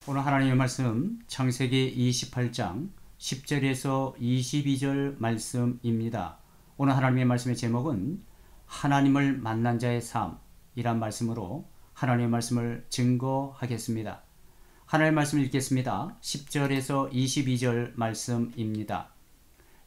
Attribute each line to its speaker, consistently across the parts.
Speaker 1: 오늘 하나님의 말씀 창세기 28장 10절에서 22절 말씀입니다. 오늘 하나님의 말씀의 제목은 하나님을 만난 자의 삶이란 말씀으로 하나님의 말씀을 증거하겠습니다. 하나님의 말씀을 읽겠습니다. 10절에서 22절 말씀입니다.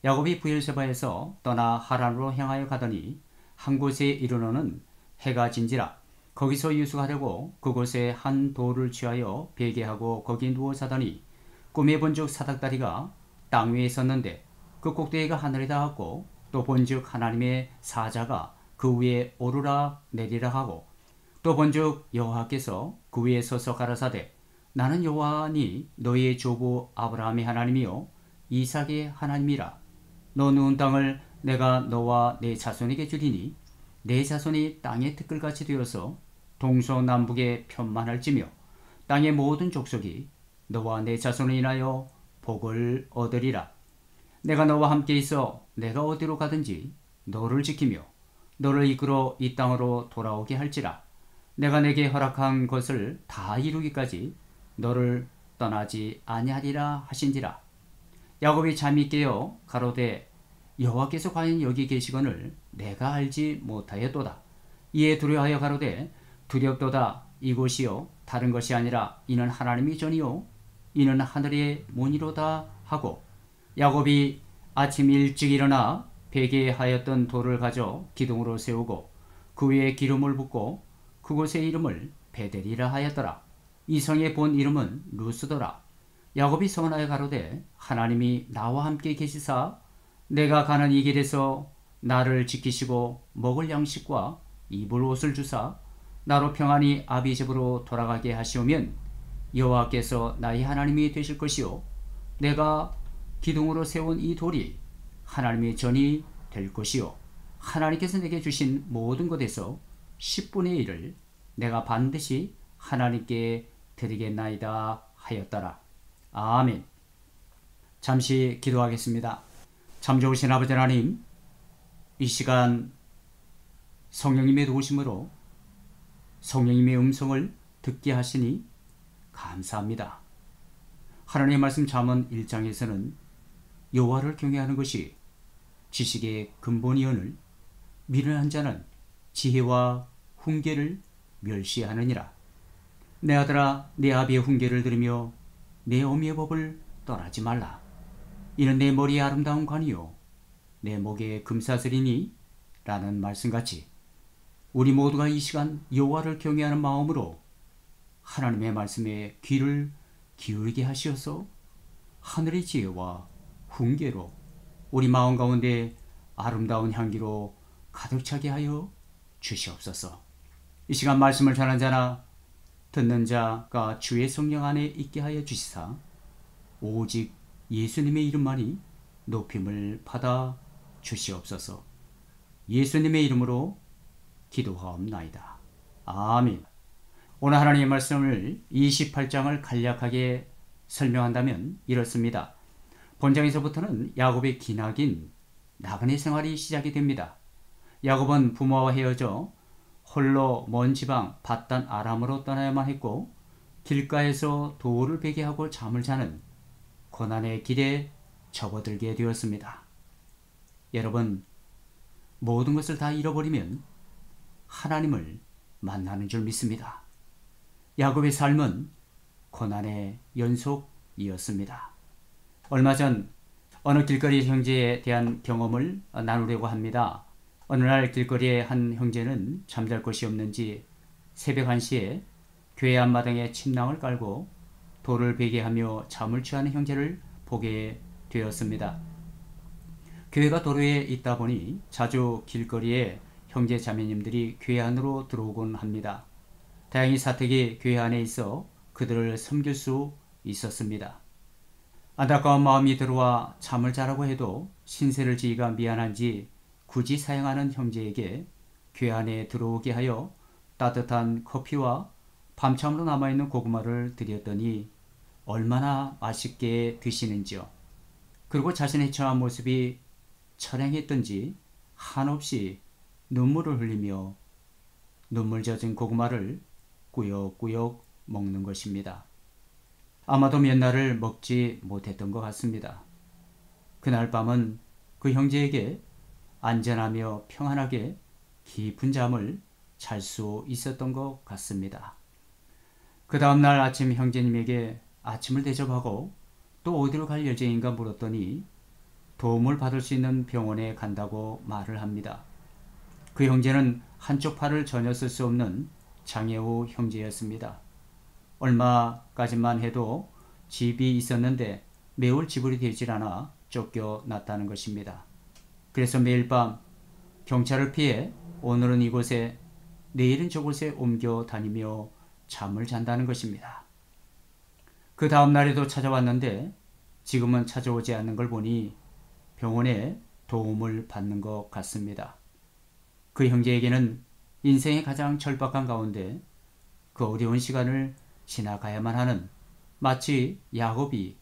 Speaker 1: 야곱이 브엘세바에서 떠나 하란으로 향하여 가더니 한 곳에 이르러는 해가 진지라. 거기서 유숙하려고 그곳에 한 돌을 취하여 베개하고 거기 누워 자더니 꿈에 본즉 사닥다리가 땅 위에 섰는데 그 꼭대기가 하늘에 닿았고 또 본즉 하나님의 사자가 그 위에 오르락 내리락 하고 또 본즉 여호와께서 그 위에 서서 가라사대 나는 여호와니 너희의 조부 아브라함의 하나님이요 이삭의 하나님이라. 너 누운 땅을 내가 너와 내 자손에게 주리니 내 자손이 땅의 티끌같이 되어서 동서남북에 편만할지며 땅의 모든 족속이 너와 내 자손을 인하여 복을 얻으리라. 내가 너와 함께 있어 내가 어디로 가든지 너를 지키며 너를 이끌어 이 땅으로 돌아오게 할지라. 내가 내게 허락한 것을 다 이루기까지 너를 떠나지 아니하리라 하신지라. 야곱이 잠이 깨어 가로되 여호와께서 과연 여기 계시거늘 내가 알지 못하였도다. 이에 두려워하여 가로되 두렵도다. 이곳이요 다른 것이 아니라 이는 하나님의 전이요 이는 하늘의 문이로다 하고 야곱이 아침 일찍 일어나 베개하였던 돌을 가져 기둥으로 세우고 그 위에 기름을 붓고 그곳의 이름을 베델이라 하였더라. 이 성의 본 이름은 루스더라. 야곱이 서원하여 가로되 하나님이 나와 함께 계시사 내가 가는 이 길에서 나를 지키시고 먹을 양식과 입을 옷을 주사 나로 평안히 아비 집으로 돌아가게 하시오면 여호와께서 나의 하나님이 되실 것이요 내가 기둥으로 세운 이 돌이 하나님의 전이 될 것이요 하나님께서 내게 주신 모든 것에서 10분의 1을 내가 반드시 하나님께 드리겠나이다 하였더라. 아멘. 잠시 기도하겠습니다. 참 좋으신 아버지 하나님, 이 시간 성령님의 도우심으로 성령님의 음성을 듣게 하시니 감사합니다. 하나님의 말씀 잠언 1장에서는 여호와를 경외하는 것이 지식의 근본이오늘 미련한 자는 지혜와 훈계를 멸시하느니라. 내 아들아 내 아비의 훈계를 들으며 내 어미의 법을 떠나지 말라. 이는 내 머리에 아름다운 관이요 내 목에 금사슬이니 라는 말씀같이 우리 모두가 이 시간 여호와를 경외하는 마음으로 하나님의 말씀에 귀를 기울이게 하시어서 하늘의 지혜와 훈계로 우리 마음 가운데 아름다운 향기로 가득 차게 하여 주시옵소서. 이 시간 말씀을 전한 자나 듣는 자가 주의 성령 안에 있게 하여 주시사 오직 예수님의 이름만이 높임을 받아 주시옵소서. 예수님의 이름으로 기도하옵나이다. 아멘. 오늘 하나님의 말씀을 28장을 간략하게 설명한다면 이렇습니다. 본장에서부터는 야곱의 기나긴 나그네 생활이 시작이 됩니다. 야곱은 부모와 헤어져 홀로 먼 지방 밧단 아람으로 떠나야만 했고 길가에서 돌을 베개하고 잠을 자는 고난의 길에 접어들게 되었습니다. 여러분, 모든 것을 다 잃어버리면 하나님을 만나는 줄 믿습니다. 야곱의 삶은 고난의 연속이었습니다. 얼마 전 어느 길거리 형제에 대한 경험을 나누려고 합니다. 어느 날 길거리의 한 형제는 잠잘 곳이 없는지 새벽 1시에 교회 앞마당에 침낭을 깔고 돌을 베개하며 잠을 취하는 형제를 보게 되었습니다. 교회가 도로에 있다 보니 자주 길거리에 형제 자매님들이 교회 안으로 들어오곤 합니다. 다행히 사택이 교회 안에 있어 그들을 섬길 수 있었습니다. 안타까운 마음이 들어와 잠을 자라고 해도 신세를 지기가 미안한지 굳이 사양하는 형제에게 교회 안에 들어오게 하여 따뜻한 커피와 밤참으로 남아있는 고구마를 드렸더니 얼마나 맛있게 드시는지요. 그리고 자신의 처한 모습이 처량했던지 한없이 눈물을 흘리며 눈물 젖은 고구마를 꾸역꾸역 먹는 것입니다. 아마도 몇 날을 먹지 못했던 것 같습니다. 그날 밤은 그 형제에게 안전하며 평안하게 깊은 잠을 잘 수 있었던 것 같습니다. 그 다음날 아침 형제님에게 아침을 대접하고 또 어디로 갈 예정인가 물었더니 도움을 받을 수 있는 병원에 간다고 말을 합니다. 그 형제는 한쪽 팔을 전혀 쓸 수 없는 장애우 형제였습니다. 얼마까지만 해도 집이 있었는데 매월 지불이 되질 않아 쫓겨났다는 것입니다. 그래서 매일 밤 경찰을 피해 오늘은 이곳에 내일은 저곳에 옮겨 다니며 잠을 잔다는 것입니다. 그 다음 날에도 찾아왔는데 지금은 찾아오지 않는 걸 보니 병원에 도움을 받는 것 같습니다. 그 형제에게는 인생의 가장 절박한 가운데 그 어려운 시간을 지나가야만 하는, 마치 야곱이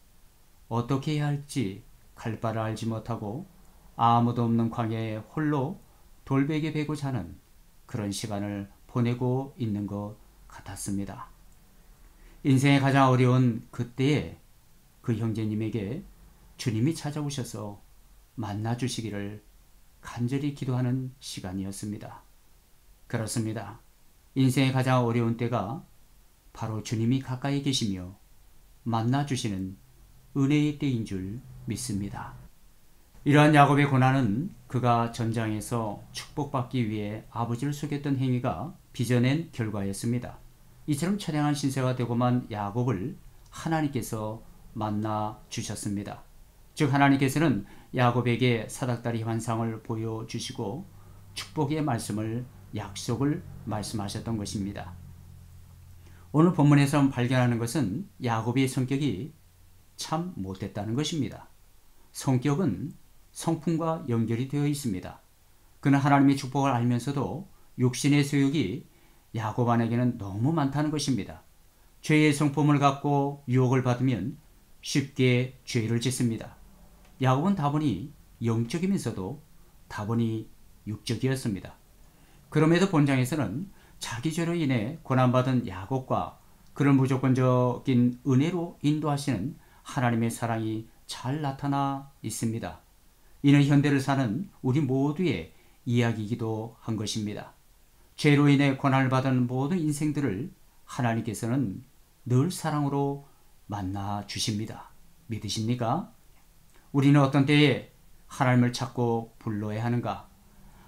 Speaker 1: 어떻게 해야 할지 갈 바를 알지 못하고 아무도 없는 광야에 홀로 돌베개 베고 자는 그런 시간을 보내고 있는 것 같았습니다. 인생의 가장 어려운 그때에 그 형제님에게 주님이 찾아오셔서 만나주시기를 간절히 기도하는 시간이었습니다. 그렇습니다. 인생의 가장 어려운 때가 바로 주님이 가까이 계시며 만나주시는 은혜의 때인 줄 믿습니다. 이러한 야곱의 고난은 그가 전장에서 축복받기 위해 아버지를 속였던 행위가 빚어낸 결과였습니다. 이처럼 처량한 신세가 되고만 야곱을 하나님께서 만나 주셨습니다. 즉 하나님께서는 야곱에게 사닥다리 환상을 보여주시고 축복의 말씀을, 약속을 말씀하셨던 것입니다. 오늘 본문에서 발견하는 것은 야곱의 성격이 참 못됐다는 것입니다. 성격은 성품과 연결이 되어 있습니다. 그는 하나님의 축복을 알면서도 육신의 소욕이 야곱 안에게는 너무 많다는 것입니다. 죄의 성품을 갖고 유혹을 받으면 쉽게 죄를 짓습니다. 야곱은 다분히 영적이면서도 다분히 육적이었습니다. 그럼에도 본장에서는 자기 죄로 인해 고난받은 야곱과 그를 무조건적인 은혜로 인도하시는 하나님의 사랑이 잘 나타나 있습니다. 이는 현대를 사는 우리 모두의 이야기이기도 한 것입니다. 죄로 인해 고난을 받은 모든 인생들을 하나님께서는 늘 사랑으로 만나 주십니다. 믿으십니까? 우리는 어떤 때에 하나님을 찾고 불러야 하는가?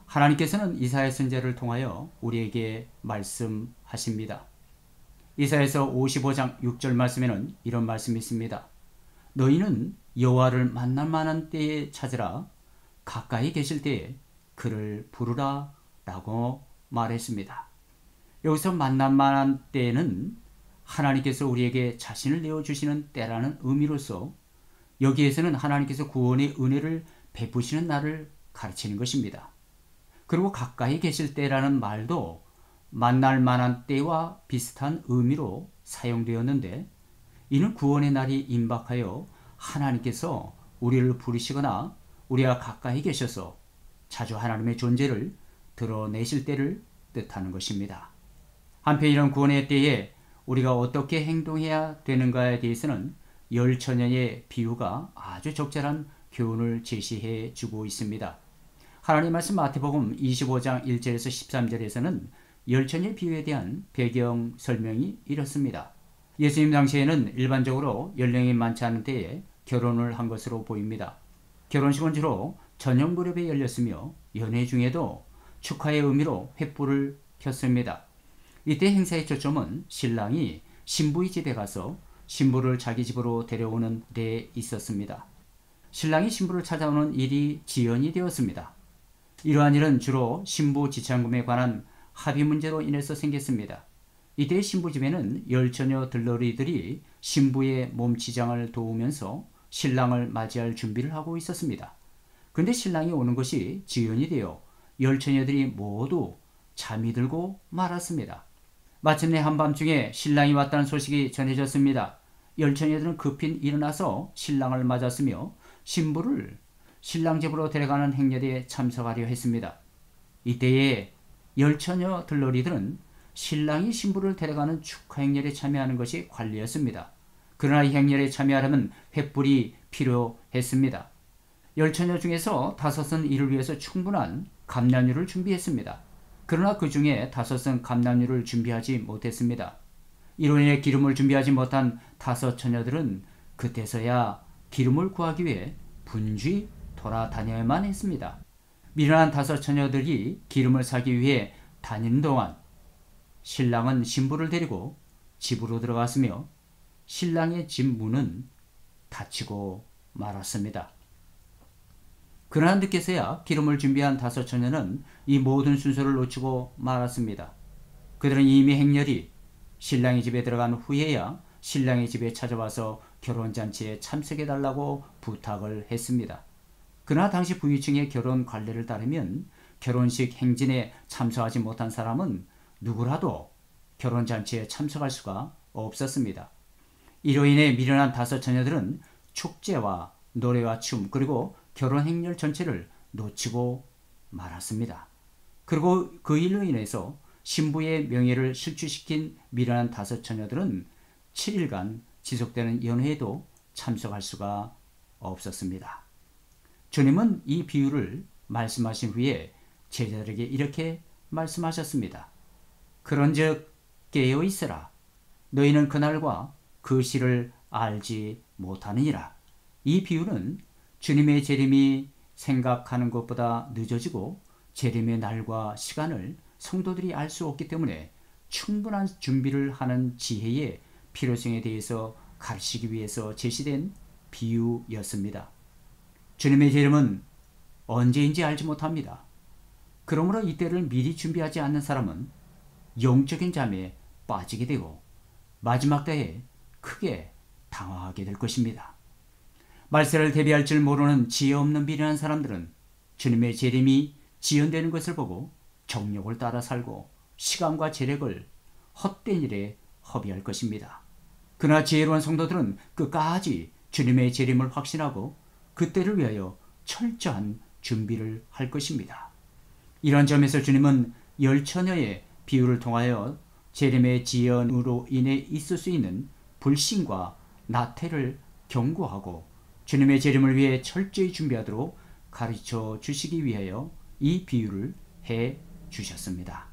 Speaker 1: 하나님께서는 이사야 선지자를 통하여 우리에게 말씀하십니다. 이사야서 55장 6절 말씀에는 이런 말씀이 있습니다. 너희는 여호와를 만날 만한 때에 찾으라, 가까이 계실 때에 그를 부르라 라고 말했습니다. 여기서 만날 만한 때는 하나님께서 우리에게 자신을 내어주시는 때라는 의미로서 여기에서는 하나님께서 구원의 은혜를 베푸시는 날을 가르치는 것입니다. 그리고 가까이 계실 때라는 말도 만날 만한 때와 비슷한 의미로 사용되었는데 이는 구원의 날이 임박하여 하나님께서 우리를 부르시거나 우리가 가까이 계셔서 자주 하나님의 존재를 드러내실 때를 뜻하는 것입니다. 한편 이런 구원의 때에 우리가 어떻게 행동해야 되는가에 대해서는 열처녀의 비유가 아주 적절한 교훈을 제시해 주고 있습니다. 하나님 말씀 마태복음 25장 1절에서 13절에서는 열처녀의 비유에 대한 배경 설명이 이렇습니다. 예수님 당시에는 일반적으로 연령이 많지 않은 때에 결혼을 한 것으로 보입니다. 결혼식은 주로 저녁 무렵에 열렸으며 연회 중에도 축하의 의미로 횃불을 켰습니다. 이때 행사의 초점은 신랑이 신부의 집에 가서 신부를 자기 집으로 데려오는 데 있었습니다. 신랑이 신부를 찾아오는 일이 지연이 되었습니다. 이러한 일은 주로 신부 지참금에 관한 합의 문제로 인해서 생겼습니다. 이때 신부 집에는 열처녀 들러리들이 신부의 몸치장을 도우면서 신랑을 맞이할 준비를 하고 있었습니다. 그런데 신랑이 오는 것이 지연이 되어 열처녀들이 모두 잠이 들고 말았습니다. 마침내 한밤중에 신랑이 왔다는 소식이 전해졌습니다. 열처녀들은 급히 일어나서 신랑을 맞았으며 신부를 신랑 집으로 데려가는 행렬에 참석하려 했습니다. 이때에 열처녀 들러리들은 신랑이 신부를 데려가는 축하 행렬에 참여하는 것이 관례였습니다. 그러나 이 행렬에 참여하려면 횃불이 필요했습니다. 10처녀 중에서 5은 이를 위해서 충분한 감람유를 준비했습니다. 그러나 그 중에 5은 감람유를 준비하지 못했습니다. 이로 인해 기름을 준비하지 못한 5처녀들은 그때서야 기름을 구하기 위해 분주히 돌아다녀야만 했습니다. 미련한 5처녀들이 기름을 사기 위해 다니는 동안 신랑은 신부를 데리고 집으로 들어갔으며 신랑의 집 문은 닫히고 말았습니다. 그러나 늦게서야 기름을 준비한 5처녀는 이 모든 순서를 놓치고 말았습니다. 그들은 이미 행렬이 신랑의 집에 들어간 후에야 신랑의 집에 찾아와서 결혼잔치에 참석해달라고 부탁을 했습니다. 그러나 당시 부유층의 결혼 관례를 따르면 결혼식 행진에 참석하지 못한 사람은 누구라도 결혼잔치에 참석할 수가 없었습니다. 이로 인해 미련한 5처녀들은 축제와 노래와 춤 그리고 결혼 행렬 전체를 놓치고 말았습니다. 그리고 그 일로 인해서 신부의 명예를 실추시킨 미련한 5처녀들은 7일간 지속되는 연회에도 참석할 수가 없었습니다. 주님은 이 비유를 말씀하신 후에 제자들에게 이렇게 말씀하셨습니다. 그런즉 깨어 있으라. 너희는 그날과 그 시를 알지 못하느니라. 이 비유는 주님의 재림이 생각하는 것보다 늦어지고 재림의 날과 시간을 성도들이 알 수 없기 때문에 충분한 준비를 하는 지혜의 필요성에 대해서 가르치기 위해서 제시된 비유였습니다. 주님의 재림은 언제인지 알지 못합니다. 그러므로 이때를 미리 준비하지 않는 사람은 영적인 잠에 빠지게 되고 마지막 때에 크게 당황하게 될 것입니다. 말세를 대비할 줄 모르는 지혜 없는 미련한 사람들은 주님의 재림이 지연되는 것을 보고 정욕을 따라 살고 시간과 재력을 헛된 일에 허비할 것입니다. 그러나 지혜로운 성도들은 끝까지 주님의 재림을 확신하고 그때를 위하여 철저한 준비를 할 것입니다. 이런 점에서 주님은 10처녀의 비유를 통하여 재림의 지연으로 인해 있을 수 있는 불신과 나태를 경고하고 주님의 재림을 위해 철저히 준비하도록 가르쳐 주시기 위하여 이 비유를 해 주셨습니다.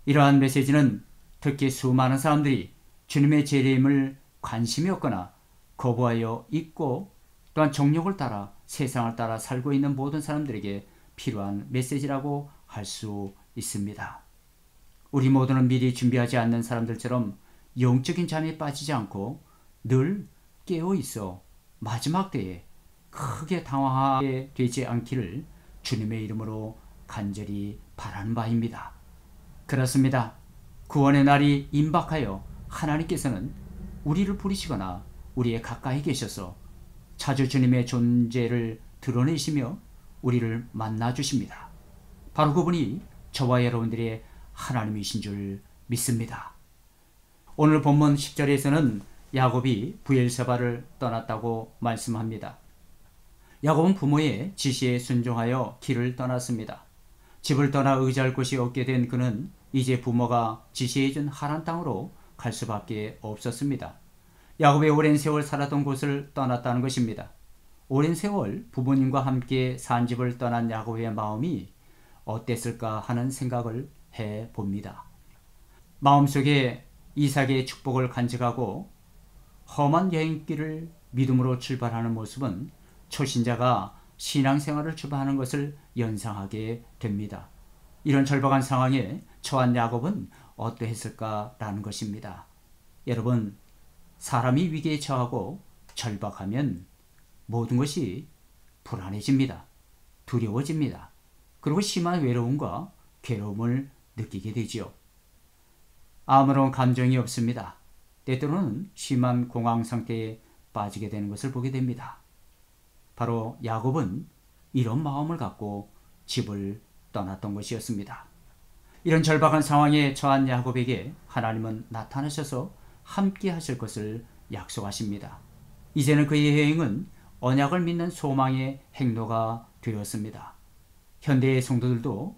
Speaker 1: 이러한 메시지는 특히 수많은 사람들이 주님의 재림을 관심이 없거나 거부하여 있고 또한 정욕을 따라 세상을 따라 살고 있는 모든 사람들에게 필요한 메시지라고 할 수 있습니다. 우리 모두는 미리 준비하지 않는 사람들처럼 영적인 잠에 빠지지 않고 늘 깨어 있어 마지막 때에 크게 당황하게 되지 않기를 주님의 이름으로 간절히 바라는 바입니다. 그렇습니다. 구원의 날이 임박하여 하나님께서는 우리를 부르시거나 우리의 가까이 계셔서 자주 주님의 존재를 드러내시며 우리를 만나 주십니다. 바로 그분이 저와 여러분들의 하나님이신 줄 믿습니다. 오늘 본문 10절에서는 야곱이 브엘세바를 떠났다고 말씀합니다. 야곱은 부모의 지시에 순종하여 길을 떠났습니다. 집을 떠나 의지할 곳이 없게 된 그는 이제 부모가 지시해준 하란 땅으로 갈 수밖에 없었습니다. 야곱의 오랜 세월 살았던 곳을 떠났다는 것입니다. 오랜 세월 부모님과 함께 산 집을 떠난 야곱의 마음이 어땠을까 하는 생각을 해봅니다. 마음속에 이삭의 축복을 간직하고 험한 여행길을 믿음으로 출발하는 모습은 초신자가 신앙생활을 출발하는 것을 연상하게 됩니다. 이런 절박한 상황에 처한 야곱은 어떠했을까라는 것입니다. 여러분, 사람이 위기에 처하고 절박하면 모든 것이 불안해집니다. 두려워집니다. 그리고 심한 외로움과 괴로움을 느끼게 되지요. 아무런 감정이 없습니다. 때때로는 심한 공황 상태에 빠지게 되는 것을 보게 됩니다. 바로 야곱은 이런 마음을 갖고 집을 떠났던 것이었습니다. 이런 절박한 상황에 처한 야곱에게 하나님은 나타나셔서 함께 하실 것을 약속하십니다. 이제는 그의 여행은 언약을 믿는 소망의 행로가 되었습니다. 현대의 성도들도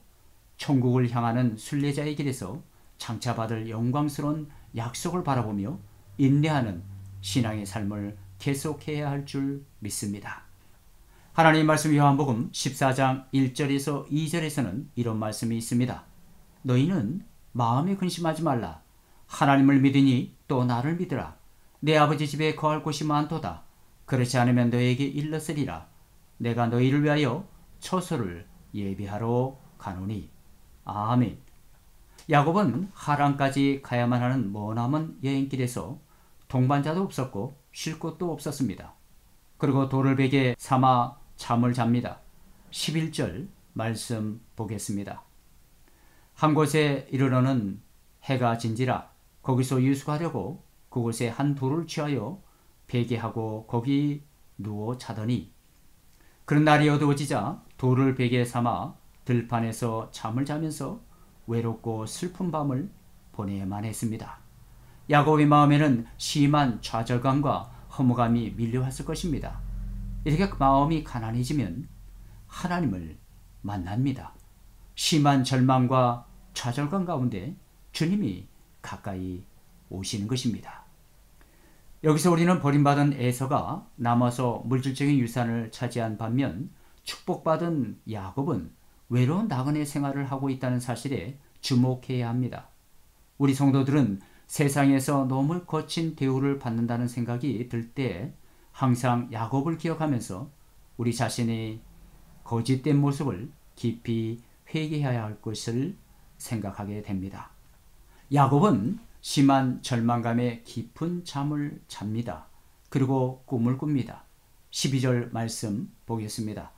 Speaker 1: 천국을 향하는 순례자의 길에서 장차받을 영광스러운 약속을 바라보며 인내하는 신앙의 삶을 계속해야 할 줄 믿습니다. 하나님의 말씀 요한복음 14장 1절에서 2절에서는 이런 말씀이 있습니다. 너희는 마음에 근심하지 말라. 하나님을 믿으니 또 나를 믿으라. 내 아버지 집에 거할 곳이 많도다. 그렇지 않으면 너에게 일렀으리라. 내가 너희를 위하여 처소를 예비하러 가노니. 아멘. 야곱은 하란까지 가야만 하는 머나먼 여행길에서 동반자도 없었고 쉴 곳도 없었습니다. 그리고 돌을 베개 삼아 잠을 잡니다. 11절 말씀 보겠습니다. 한 곳에 이르러는 해가 진지라. 거기서 유숙하려고 그곳에 한 돌을 취하여 베개하고 거기 누워 자더니, 그런 날이 어두워지자 돌을 베개 삼아 들판에서 잠을 자면서 외롭고 슬픈 밤을 보내야만 했습니다. 야곱의 마음에는 심한 좌절감과 허무감이 밀려왔을 것입니다. 이렇게 마음이 가난해지면 하나님을 만납니다. 심한 절망과 좌절감 가운데 주님이 가까이 오시는 것입니다. 여기서 우리는 버림받은 에서가 남아서 물질적인 유산을 차지한 반면 축복받은 야곱은 외로운 나그네 생활을 하고 있다는 사실에 주목해야 합니다. 우리 성도들은 세상에서 너무 거친 대우를 받는다는 생각이 들 때 항상 야곱을 기억하면서 우리 자신의 거짓된 모습을 깊이 회개해야 할 것을 생각하게 됩니다. 야곱은 심한 절망감에 깊은 잠을 잡니다. 그리고 꿈을 꿉니다. 12절 말씀 보겠습니다.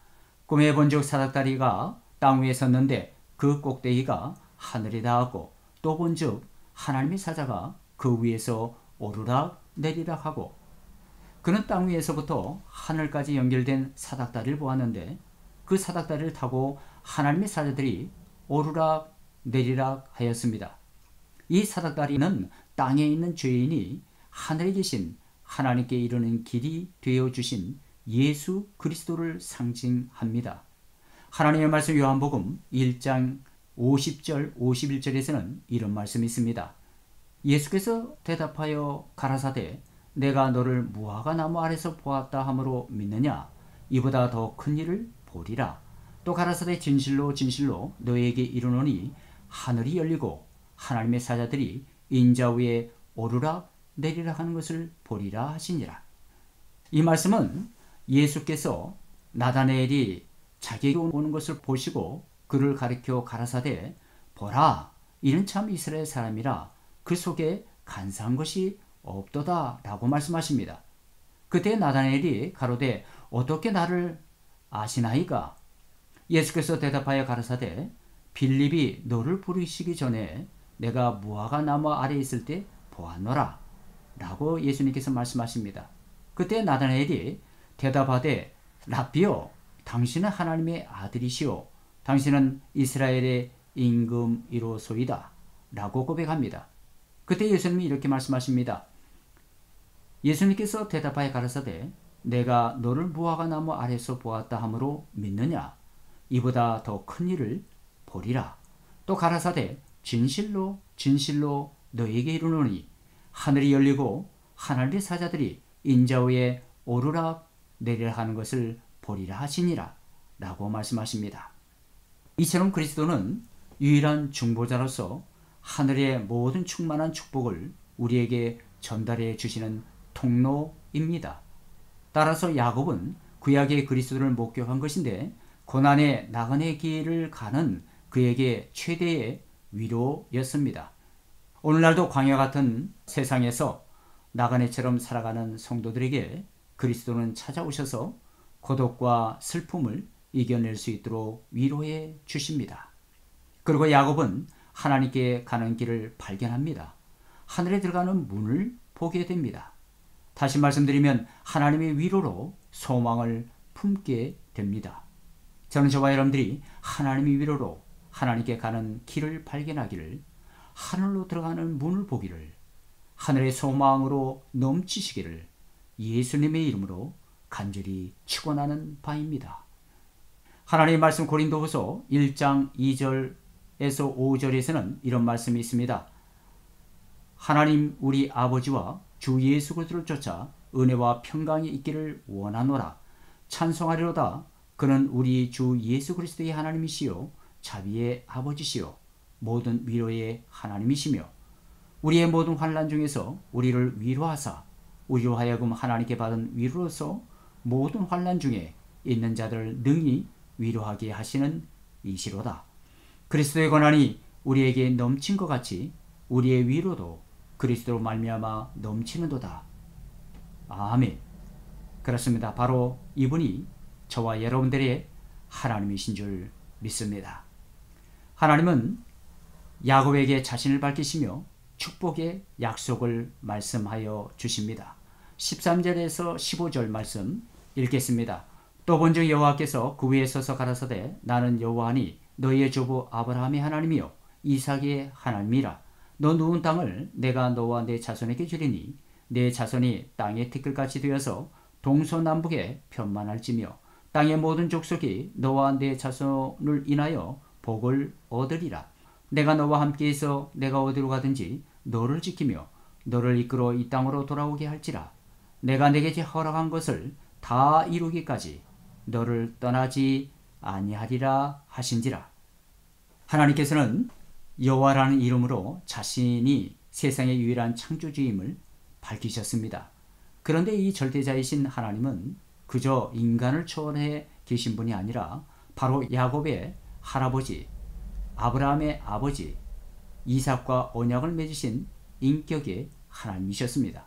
Speaker 1: 꿈에 본즉 사닥다리가 땅 위에 섰는데 그 꼭대기가 하늘에 닿았고, 또 본즉 하나님의 사자가 그 위에서 오르락 내리락 하고, 그는 땅 위에서부터 하늘까지 연결된 사닥다리를 보았는데 그 사닥다리를 타고 하나님의 사자들이 오르락 내리락 하였습니다. 이 사닥다리는 땅에 있는 죄인이 하늘에 계신 하나님께 이르는 길이 되어주신 예수 그리스도를 상징합니다. 하나님의 말씀 요한복음 1장 50절 51절에서는 이런 말씀이 있습니다. 예수께서 대답하여 가라사대 내가 너를 무화과 나무 아래서 보았다 함으로 믿느냐? 이보다 더 큰 일을 보리라. 또 가라사대 진실로 진실로 너에게 이르노니 하늘이 열리고 하나님의 사자들이 인자 위에 오르락 내리락 하는 것을 보리라 하시니라. 이 말씀은 예수께서 나다나엘이 자기에게 오는 것을 보시고 그를 가리켜 가라사대 보라 이는 참 이스라엘 사람이라 그 속에 간사한 것이 없도다 라고 말씀하십니다. 그때 나다나엘이 가로되 어떻게 나를 아시나이까? 예수께서 대답하여 가라사대 빌립이 너를 부르시기 전에 내가 무화과 나무 아래에 있을 때 보았노라 라고 예수님께서 말씀하십니다. 그때 나다나엘이 대답하되 라비요 당신은 하나님의 아들이시오 당신은 이스라엘의 임금이로소이다 라고 고백합니다. 그때 예수님이 이렇게 말씀하십니다. 예수님께서 대답하여 가라사대 내가 너를 무화과 나무 아래서 보았다 함으로 믿느냐? 이보다 더 큰 일을 보리라. 또 가라사대 진실로 진실로 너에게 이르노니 하늘이 열리고 하나님의 사자들이 인자 위에 오르락 내리락 하는 것을 보리라 하시니라 라고 말씀하십니다. 이처럼 그리스도는 유일한 중보자로서 하늘의 모든 충만한 축복을 우리에게 전달해 주시는 통로입니다. 따라서 야곱은 구약의 그리스도를 목격한 것인데 고난의 나그네 길을 가는 그에게 최대의 위로였습니다. 오늘날도 광야 같은 세상에서 나그네처럼 살아가는 성도들에게 그리스도는 찾아오셔서 고독과 슬픔을 이겨낼 수 있도록 위로해 주십니다. 그리고 야곱은 하나님께 가는 길을 발견합니다. 하늘에 들어가는 문을 보게 됩니다. 다시 말씀드리면 하나님의 위로로 소망을 품게 됩니다. 저는 저와 여러분들이 하나님의 위로로 하나님께 가는 길을 발견하기를, 하늘로 들어가는 문을 보기를, 하늘의 소망으로 넘치시기를 예수님의 이름으로 간절히 축원하는 바입니다. 하나님의 말씀 고린도후서 1장 2절에서 5절에서는 이런 말씀이 있습니다. 하나님 우리 아버지와 주 예수 그리스도를 쫓아 은혜와 평강이 있기를 원하노라. 찬송하리로다. 그는 우리 주 예수 그리스도의 하나님이시요 자비의 아버지시요 모든 위로의 하나님이시며 우리의 모든 환난 중에서 우리를 위로하사 우리로 하여금 하나님께 받은 위로로서 모든 환난 중에 있는 자들을 능히 위로하게 하시는 이시로다. 그리스도의 권한이 우리에게 넘친 것 같이 우리의 위로도 그리스도로 말미암아 넘치는도다. 아멘. 그렇습니다. 바로 이분이 저와 여러분들의 하나님이신 줄 믿습니다. 하나님은 야곱에게 자신을 밝히시며 축복의 약속을 말씀하여 주십니다. 13절에서 15절 말씀 읽겠습니다. 또 본즉 여호와께서 그 위에 서서 가라사대 나는 여호와니 너희의 조부 아브라함의 하나님이요 이삭의 하나님이라. 너 누운 땅을 내가 너와 내 자손에게 주리니 내 자손이 땅의 티끌같이 되어서 동서남북에 편만할지며 땅의 모든 족속이 너와 내 자손을 인하여 복을 얻으리라. 내가 너와 함께 있어 내가 어디로 가든지 너를 지키며 너를 이끌어 이 땅으로 돌아오게 할지라. 내가 내게 허락한 것을 다 이루기까지 너를 떠나지 아니하리라 하신지라. 하나님께서는 여호와라는 이름으로 자신이 세상의 유일한 창조주임을 밝히셨습니다. 그런데 이 절대자이신 하나님은 그저 인간을 초월해 계신 분이 아니라 바로 야곱의 할아버지, 아브라함의 아버지, 이삭과 언약을 맺으신 인격의 하나님이셨습니다.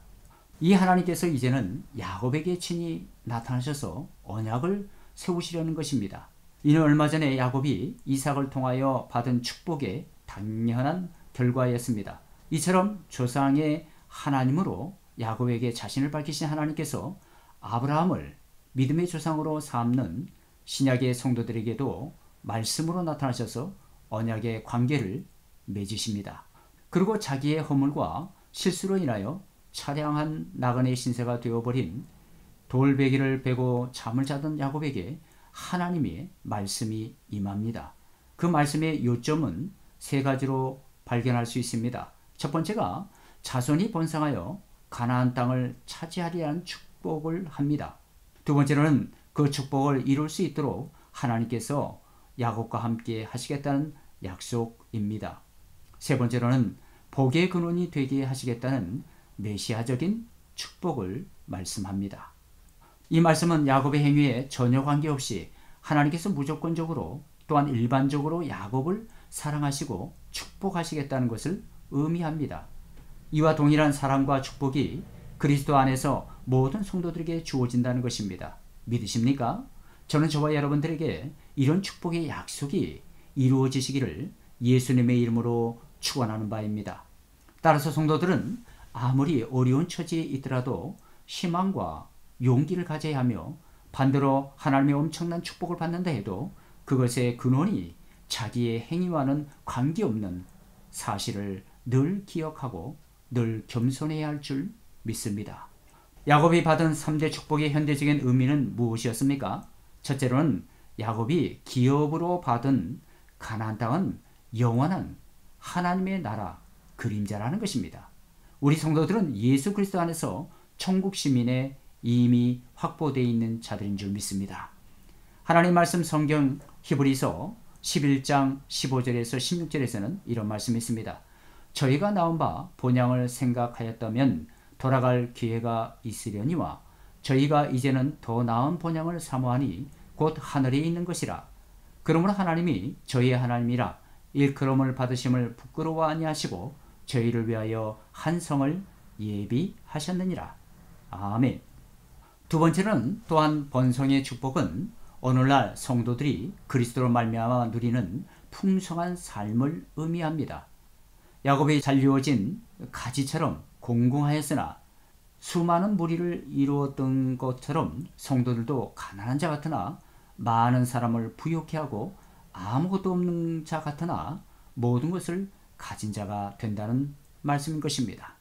Speaker 1: 이 하나님께서 이제는 야곱에게 친히 나타나셔서 언약을 세우시려는 것입니다. 이는 얼마 전에 야곱이 이삭을 통하여 받은 축복의 당연한 결과였습니다. 이처럼 조상의 하나님으로 야곱에게 자신을 밝히신 하나님께서 아브라함을 믿음의 조상으로 삼는 신약의 성도들에게도 말씀으로 나타나셔서 언약의 관계를 맺으십니다. 그리고 자기의 허물과 실수로 인하여 차량한 나그네 신세가 되어버린 돌베개를 베고 잠을 자던 야곱에게 하나님의 말씀이 임합니다. 그 말씀의 요점은 세 가지로 발견할 수 있습니다. 첫 번째가 자손이 번성하여 가나안 땅을 차지하리라는 축복을 합니다. 두 번째로는 그 축복을 이룰 수 있도록 하나님께서 야곱과 함께 하시겠다는 약속입니다. 세 번째로는 복의 근원이 되게 하시겠다는 메시아적인 축복을 말씀합니다. 이 말씀은 야곱의 행위에 전혀 관계없이 하나님께서 무조건적으로 또한 일반적으로 야곱을 사랑하시고 축복하시겠다는 것을 의미합니다. 이와 동일한 사랑과 축복이 그리스도 안에서 모든 성도들에게 주어진다는 것입니다. 믿으십니까? 저는 저와 여러분들에게 이런 축복의 약속이 이루어지시기를 예수님의 이름으로 축원하는 바입니다. 따라서 성도들은 아무리 어려운 처지에 있더라도 희망과 용기를 가져야 하며 반대로 하나님의 엄청난 축복을 받는다 해도 그것의 근원이 자기의 행위와는 관계없는 사실을 늘 기억하고 늘 겸손해야 할 줄 믿습니다. 야곱이 받은 3대 축복의 현대적인 의미는 무엇이었습니까? 첫째로는 야곱이 기업으로 받은 가나안 땅은 영원한 하나님의 나라 그림자라는 것입니다. 우리 성도들은 예수 그리스도 안에서 천국 시민에 이미 확보되어 있는 자들인 줄 믿습니다. 하나님 말씀 성경 히브리서 11장 15절에서 16절에서는 이런 말씀이 있습니다. 저희가 나온 바 본향을 생각하였다면 돌아갈 기회가 있으려니와 저희가 이제는 더 나은 본향을 사모하니 곧 하늘에 있는 것이라. 그러므로 하나님이 저희의 하나님이라 일컬음을 받으심을 부끄러워 아니하시고 저희를 위하여 한 성을 예비하셨느니라. 아멘. 두 번째는 또한 번성의 축복은 오늘날 성도들이 그리스도로 말미암아 누리는 풍성한 삶을 의미합니다. 야곱이 잘 이루어진 가지처럼 공공하였으나 수많은 무리를 이루었던 것처럼 성도들도 가난한 자 같으나 많은 사람을 부욕해 하고 아무것도 없는 자 같으나 모든 것을 가진 자가 된다는 말씀인 것입니다.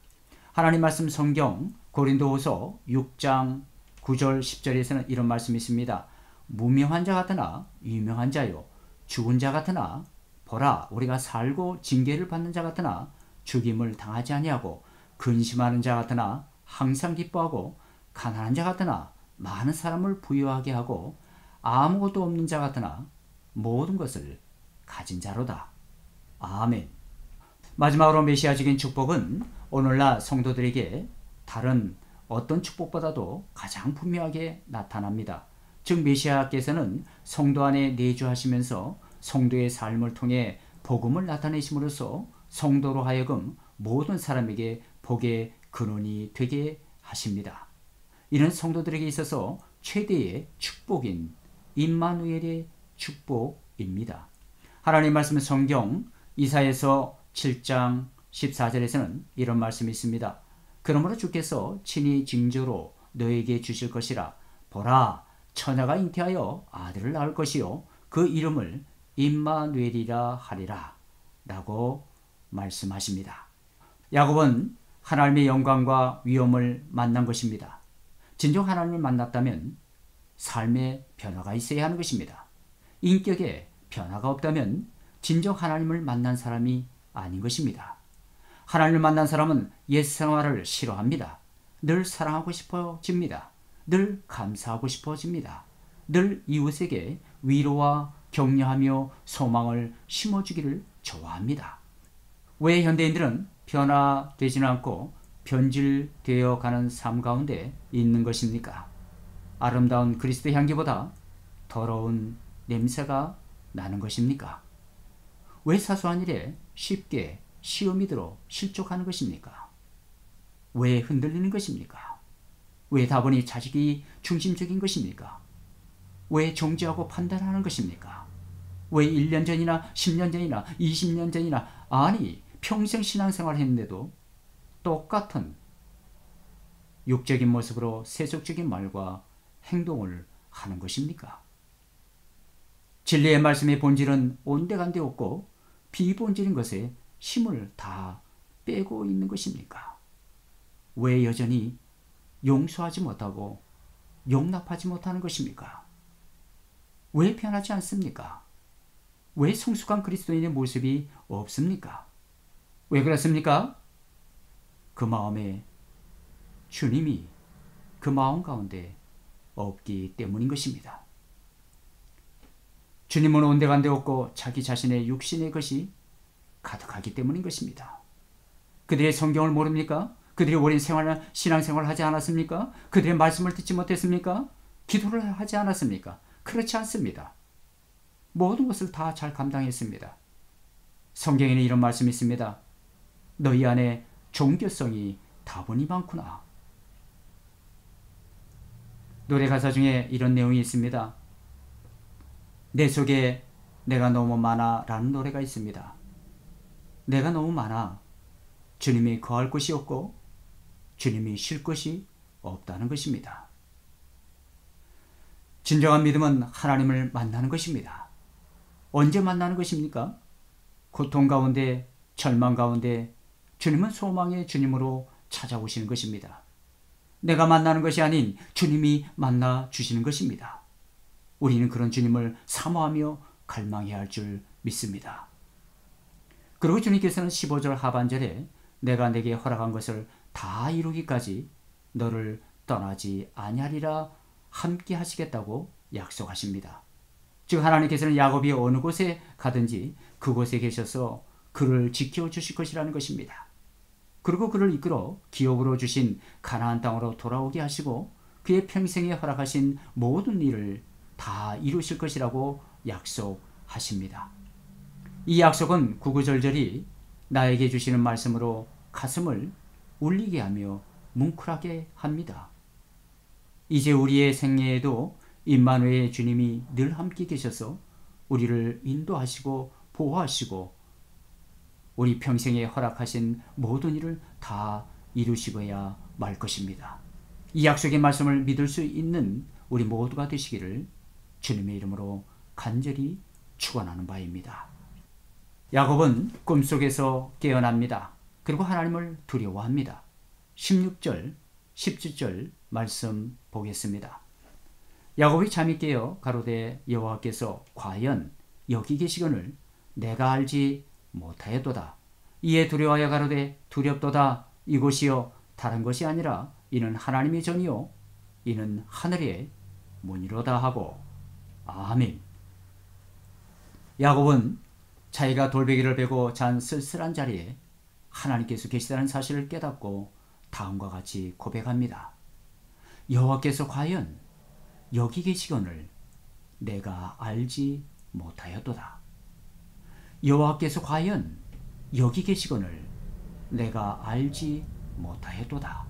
Speaker 1: 하나님 말씀 성경 고린도후서 6장 9절 10절에서는 이런 말씀이 있습니다. 무명한 자 같으나 유명한 자요 죽은 자 같으나 보라 우리가 살고 징계를 받는 자 같으나 죽임을 당하지 아니하고 근심하는 자 같으나 항상 기뻐하고 가난한 자 같으나 많은 사람을 부유하게 하고 아무것도 없는 자 같으나 모든 것을 가진 자로다. 아멘. 마지막으로 메시아적인 축복은 오늘날 성도들에게 다른 어떤 축복보다도 가장 분명하게 나타납니다. 즉 메시아께서는 성도 안에 내주하시면서 성도의 삶을 통해 복음을 나타내심으로써 성도로 하여금 모든 사람에게 복의 근원이 되게 하십니다. 이는 성도들에게 있어서 최대의 축복인 임마누엘의 축복입니다. 하나님 말씀 성경 이사야서 7장 14절에서는 이런 말씀이 있습니다. 그러므로 주께서 친히 징조로 너에게 주실 것이라. 보라, 처녀가 잉태하여 아들을 낳을 것이요 그 이름을 임마누엘이라 하리라 라고 말씀하십니다. 야곱은 하나님의 영광과 위엄을 만난 것입니다. 진정 하나님을 만났다면 삶에 변화가 있어야 하는 것입니다. 인격에 변화가 없다면 진정 하나님을 만난 사람이 아닌 것입니다. 하나님을 만난 사람은 옛 생활을 싫어합니다. 늘 사랑하고 싶어집니다. 늘 감사하고 싶어집니다. 늘 이웃에게 위로와 격려하며 소망을 심어주기를 좋아합니다. 왜 현대인들은 변화되지는 않고 변질되어 가는 삶 가운데 있는 것입니까? 아름다운 그리스도 향기보다 더러운 냄새가 나는 것입니까? 왜 사소한 일에 쉽게 시험이 들어 실족하는 것입니까? 왜 흔들리는 것입니까? 왜 다분히 자식이 중심적인 것입니까? 왜 정죄하고 판단하는 것입니까? 왜 1년 전이나 10년 전이나 20년 전이나 아니 평생 신앙생활을 했는데도 똑같은 육적인 모습으로 세속적인 말과 행동을 하는 것입니까? 진리의 말씀의 본질은 온데간데 없고 비본질인 것에 힘을 다 빼고 있는 것입니까? 왜 여전히 용서하지 못하고 용납하지 못하는 것입니까? 왜 변하지 않습니까? 왜 성숙한 그리스도인의 모습이 없습니까? 왜 그렇습니까? 그 마음에 주님이 그 마음 가운데 없기 때문인 것입니다. 주님은 온데간데 없고 자기 자신의 육신의 것이 가득하기 때문인 것입니다. 그들의 성경을 모릅니까? 그들이 오랜 신앙생활을 하지 않았습니까? 그들의 말씀을 듣지 못했습니까? 기도를 하지 않았습니까? 그렇지 않습니다. 모든 것을 다 잘 감당했습니다. 성경에는 이런 말씀이 있습니다. 너희 안에 종교성이 다분히 많구나. 노래 가사 중에 이런 내용이 있습니다. 내 속에 내가 너무 많아 라는 노래가 있습니다. 내가 너무 많아 주님이 거할 곳이 없고 주님이 쉴 곳이 없다는 것입니다. 진정한 믿음은 하나님을 만나는 것입니다. 언제 만나는 것입니까? 고통 가운데, 절망 가운데 주님은 소망의 주님으로 찾아오시는 것입니다. 내가 만나는 것이 아닌 주님이 만나 주시는 것입니다. 우리는 그런 주님을 사모하며 갈망해야 할 줄 믿습니다. 그리고 주님께서는 15절 하반절에 내가 내게 허락한 것을 다 이루기까지 너를 떠나지 아니하리라 함께 하시겠다고 약속하십니다. 즉 하나님께서는 야곱이 어느 곳에 가든지 그곳에 계셔서 그를 지켜주실 것이라는 것입니다. 그리고 그를 이끌어 기업으로 주신 가나안 땅으로 돌아오게 하시고 그의 평생에 허락하신 모든 일을 다 이루실 것이라고 약속하십니다. 이 약속은 구구절절히 나에게 주시는 말씀으로 가슴을 울리게 하며 뭉클하게 합니다. 이제 우리의 생애에도 임마누엘 주님이 늘 함께 계셔서 우리를 인도하시고 보호하시고 우리 평생에 허락하신 모든 일을 다 이루시고야 말 것입니다. 이 약속의 말씀을 믿을 수 있는 우리 모두가 되시기를 주님의 이름으로 간절히 축원하는 바입니다. 야곱은 꿈속에서 깨어납니다. 그리고 하나님을 두려워합니다. 16절, 17절 말씀 보겠습니다. 야곱이 잠이 깨어 가로되 여호와께서 과연 여기 계시거늘 내가 알지 못하였도다. 이에 두려워하여 가로되 두렵도다. 이곳이요 다른 것이 아니라 이는 하나님의 전이요 이는 하늘의 문이로다 하고. 아멘. 야곱은 자기가 돌베개를 베고 잔 쓸쓸한 자리에 하나님께서 계시다는 사실을 깨닫고 다음과 같이 고백합니다. 여호와께서 과연 여기 계시거늘 내가 알지 못하였도다. 여호와께서 과연 여기 계시거늘 내가 알지 못하였도다.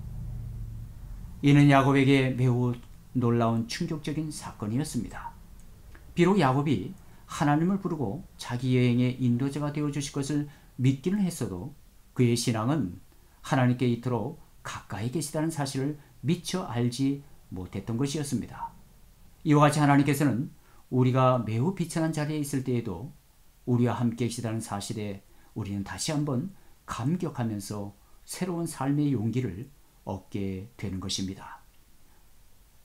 Speaker 1: 이는 야곱에게 매우 놀라운 충격적인 사건이었습니다. 비록 야곱이 하나님을 부르고 자기 여행의 인도자가 되어주실 것을 믿기는 했어도 그의 신앙은 하나님께 이토록 가까이 계시다는 사실을 미처 알지 못했던 것이었습니다. 이와 같이 하나님께서는 우리가 매우 비천한 자리에 있을 때에도 우리와 함께 계시다는 사실에 우리는 다시 한번 감격하면서 새로운 삶의 용기를 얻게 되는 것입니다.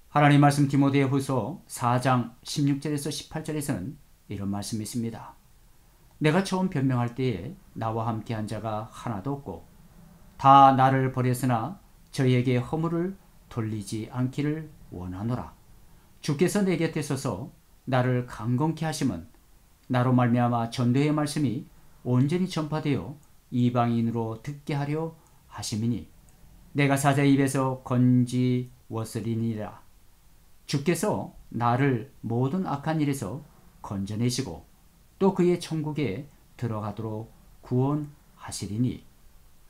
Speaker 1: 하나님 말씀 디모데후서 4장 16절에서 18절에서는 이런 말씀이 있습니다. 내가 처음 변명할 때에 나와 함께한 자가 하나도 없고 다 나를 버렸으나 저희에게 허물을 돌리지 않기를 원하노라. 주께서 내 곁에 서서 나를 강건케 하심은 나로 말미암아 전도의 말씀이 온전히 전파되어 이방인으로 듣게 하려 하심이니 내가 사자의 입에서 건지웠으리니라. 주께서 나를 모든 악한 일에서 건져내시고 또 그의 천국에 들어가도록 구원하시리니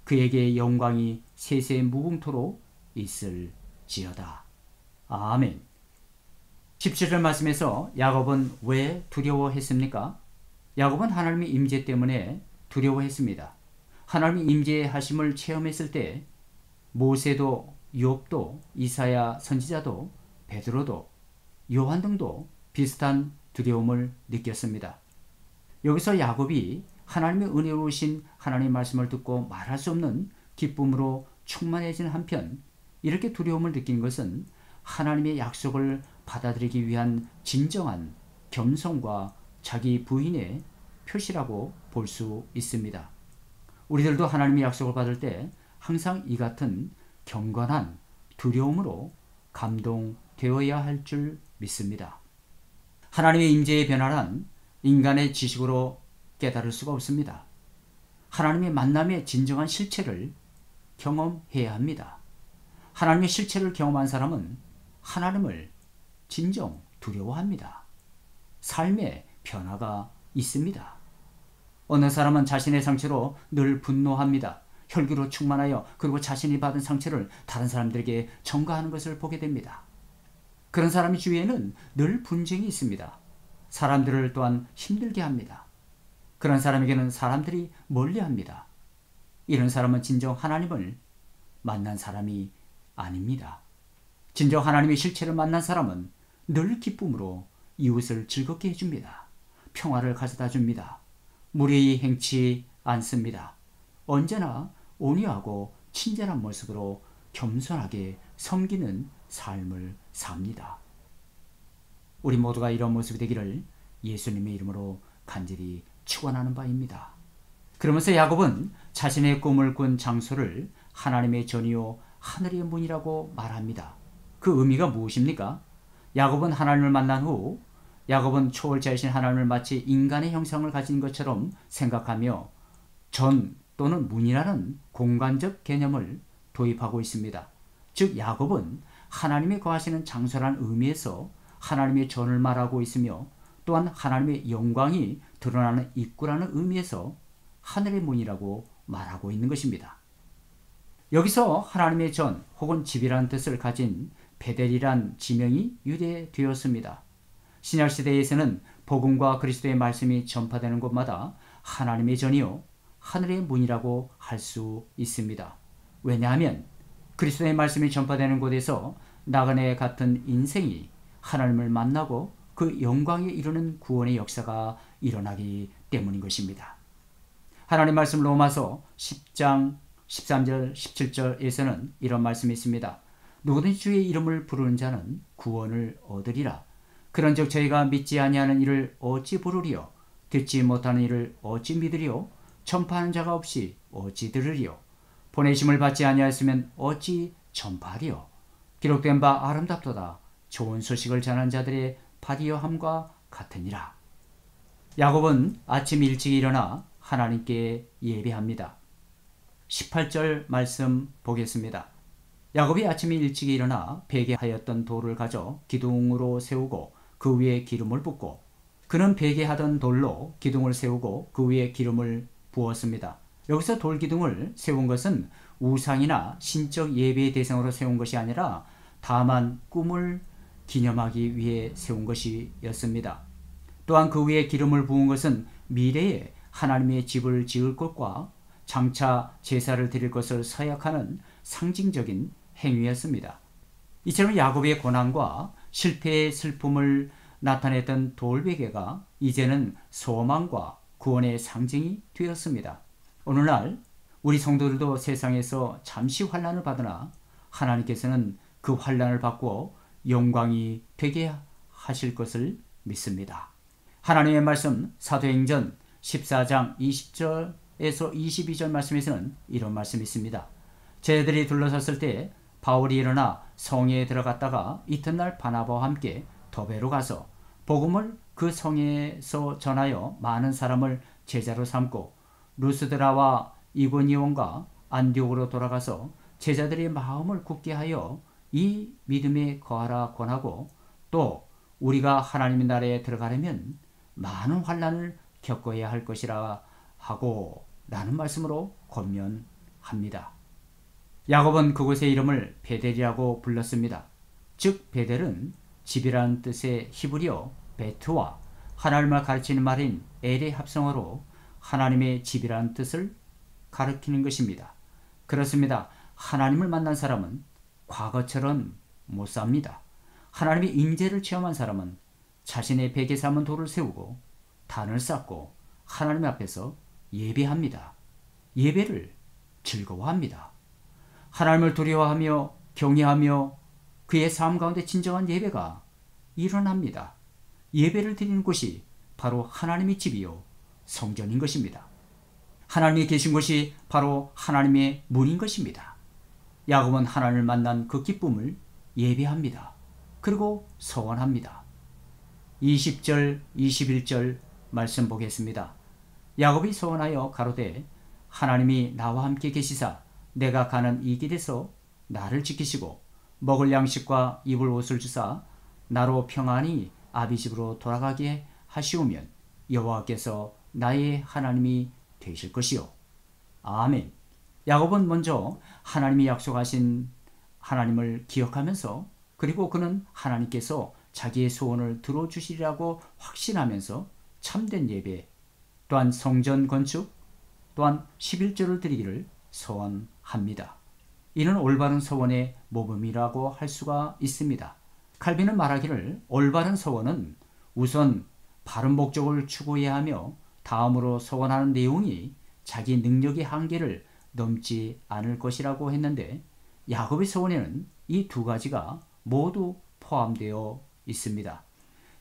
Speaker 1: 그에게 영광이 세세 무궁토록 있을지어다. 아멘. 17절 말씀에서 야곱은 왜 두려워했습니까? 야곱은 하나님의 임재 때문에 두려워했습니다. 하나님의 임재하심을 체험했을 때 모세도 욥도 이사야 선지자도 베드로도 요한 등도 비슷한 두려움을 느꼈습니다. 여기서 야곱이 하나님의 은혜로우신 하나님의 말씀을 듣고 말할 수 없는 기쁨으로 충만해지는 한편 이렇게 두려움을 느낀 것은 하나님의 약속을 받아들이기 위한 진정한 겸손과 자기 부인의 표시라고 볼 수 있습니다. 우리들도 하나님의 약속을 받을 때 항상 이 같은 경건한 두려움으로 감동되어야 할 줄 믿습니다. 하나님의 임재의 변화란 인간의 지식으로 깨달을 수가 없습니다. 하나님의 만남의 진정한 실체를 경험해야 합니다. 하나님의 실체를 경험한 사람은 하나님을 진정 두려워합니다. 삶의 변화가 있습니다. 어느 사람은 자신의 상처로 늘 분노합니다. 혈기로 충만하여 그리고 자신이 받은 상처를 다른 사람들에게 전가하는 것을 보게 됩니다. 그런 사람의 주위에는 늘 분쟁이 있습니다. 사람들을 또한 힘들게 합니다. 그런 사람에게는 사람들이 멀리합니다. 이런 사람은 진정 하나님을 만난 사람이 아닙니다. 진정 하나님의 실체를 만난 사람은 늘 기쁨으로 이웃을 즐겁게 해줍니다. 평화를 가져다 줍니다. 무리히 행치 않습니다. 언제나 온유하고 친절한 모습으로 겸손하게 섬기는 삶을 삽니다. 우리 모두가 이런 모습이 되기를 예수님의 이름으로 간절히 축원하는 바입니다. 그러면서 야곱은 자신의 꿈을 꾼 장소를 하나님의 전이요 하늘의 문이라고 말합니다. 그 의미가 무엇입니까? 야곱은 하나님을 만난 후 야곱은 초월자이신 하나님을 마치 인간의 형상을 가진 것처럼 생각하며 전 또는 문이라는 공간적 개념을 도입하고 있습니다. 즉 야곱은 하나님이 거하시는 장소라는 의미에서 하나님의 전을 말하고 있으며 또한 하나님의 영광이 드러나는 입구라는 의미에서 하늘의 문이라고 말하고 있는 것입니다. 여기서 하나님의 전 혹은 집이라는 뜻을 가진 베델이란 지명이 유래되었습니다. 신약시대에서는 복음과 그리스도의 말씀이 전파되는 곳마다 하나님의 전이요 하늘의 문이라고 할 수 있습니다. 왜냐하면 그리스도의 말씀이 전파되는 곳에서 나그네 같은 인생이 하나님을 만나고 그 영광에 이르는 구원의 역사가 일어나기 때문인 것입니다. 하나님 말씀 로마서 10장 13절 17절에서는 이런 말씀이 있습니다. 누구든지 주의 이름을 부르는 자는 구원을 얻으리라. 그런즉 저희가 믿지 아니하는 이를 어찌 부르리요? 듣지 못하는 이를 어찌 믿으리요? 전파하는 자가 없이 어찌 들으리요? 보내심을 받지 아니하였으면 어찌 전파하리요. 기록된 바 아름답도다. 좋은 소식을 전한 자들의 발이여 함과 같으니라. 야곱은 아침 일찍 일어나 하나님께 예배합니다. 18절 말씀 보겠습니다. 야곱이 아침에 일찍 일어나 베개하였던 돌을 가져 기둥으로 세우고 그 위에 기름을 붓고, 그는 베개하던 돌로 기둥을 세우고 그 위에 기름을 부었습니다. 여기서 돌기둥을 세운 것은 우상이나 신적 예배의 대상으로 세운 것이 아니라 다만 꿈을 기념하기 위해 세운 것이었습니다. 또한 그 위에 기름을 부은 것은 미래에 하나님의 집을 지을 것과 장차 제사를 드릴 것을 서약하는 상징적인 행위였습니다. 이처럼 야곱의 고난과 실패의 슬픔을 나타냈던 돌베개가 이제는 소망과 구원의 상징이 되었습니다. 오늘날 우리 성도들도 세상에서 잠시 환난을 받으나 하나님께서는 그 환난을 바꾸어 영광이 되게 하실 것을 믿습니다. 하나님의 말씀 사도행전 14장 20절에서 22절 말씀에서는 이런 말씀이 있습니다. 제자들이 둘러섰을 때 바울이 일어나 성에 들어갔다가 이튿날 바나바와 함께 더베로 가서 복음을 그 성에서 전하여 많은 사람을 제자로 삼고 루스드라와 이고니온과 안디옥으로 돌아가서 제자들의 마음을 굳게 하여 이 믿음에 거하라 권하고, 또 우리가 하나님의 나라에 들어가려면 많은 환난을 겪어야 할 것이라 하고 라는 말씀으로 권면합니다. 야곱은 그곳의 이름을 베델이라고 불렀습니다. 즉 베델은 집이라는 뜻의 히브리어 베트와 하나님을 가르치는 말인 엘의 합성어로 하나님의 집이라는 뜻을 가리키는 것입니다. 그렇습니다. 하나님을 만난 사람은 과거처럼 못 삽니다. 하나님의 임재를 체험한 사람은 자신의 베개 삼은 돌을 세우고 단을 쌓고 하나님 앞에서 예배합니다. 예배를 즐거워합니다. 하나님을 두려워하며 경외하며 그의 삶 가운데 진정한 예배가 일어납니다. 예배를 드리는 곳이 바로 하나님의 집이요 성전인 것입니다. 하나님이 계신 곳이 바로 하나님의 문인 것입니다. 야곱은 하나님을 만난 그 기쁨을 예배합니다. 그리고 서원합니다. 20절 21절 말씀 보겠습니다. 야곱이 서원하여 가로되 하나님이 나와 함께 계시사 내가 가는 이 길에서 나를 지키시고 먹을 양식과 입을 옷을 주사 나로 평안히 아비 집으로 돌아가게 하시오면 여호와께서 나의 하나님이 되실 것이요. 아멘. 야곱은 먼저 하나님이 약속하신 하나님을 기억하면서, 그리고 그는 하나님께서 자기의 소원을 들어주시리라고 확신하면서 참된 예배, 또한 성전 건축, 또한 11조를 드리기를 서원합니다. 이는 올바른 서원의 모범이라고 할 수가 있습니다. 칼빈은 말하기를 올바른 서원은 우선 바른 목적을 추구해야 하며 다음으로 서원하는 내용이 자기 능력의 한계를 넘지 않을 것이라고 했는데, 야곱의 서원에는 이 두 가지가 모두 포함되어 있습니다.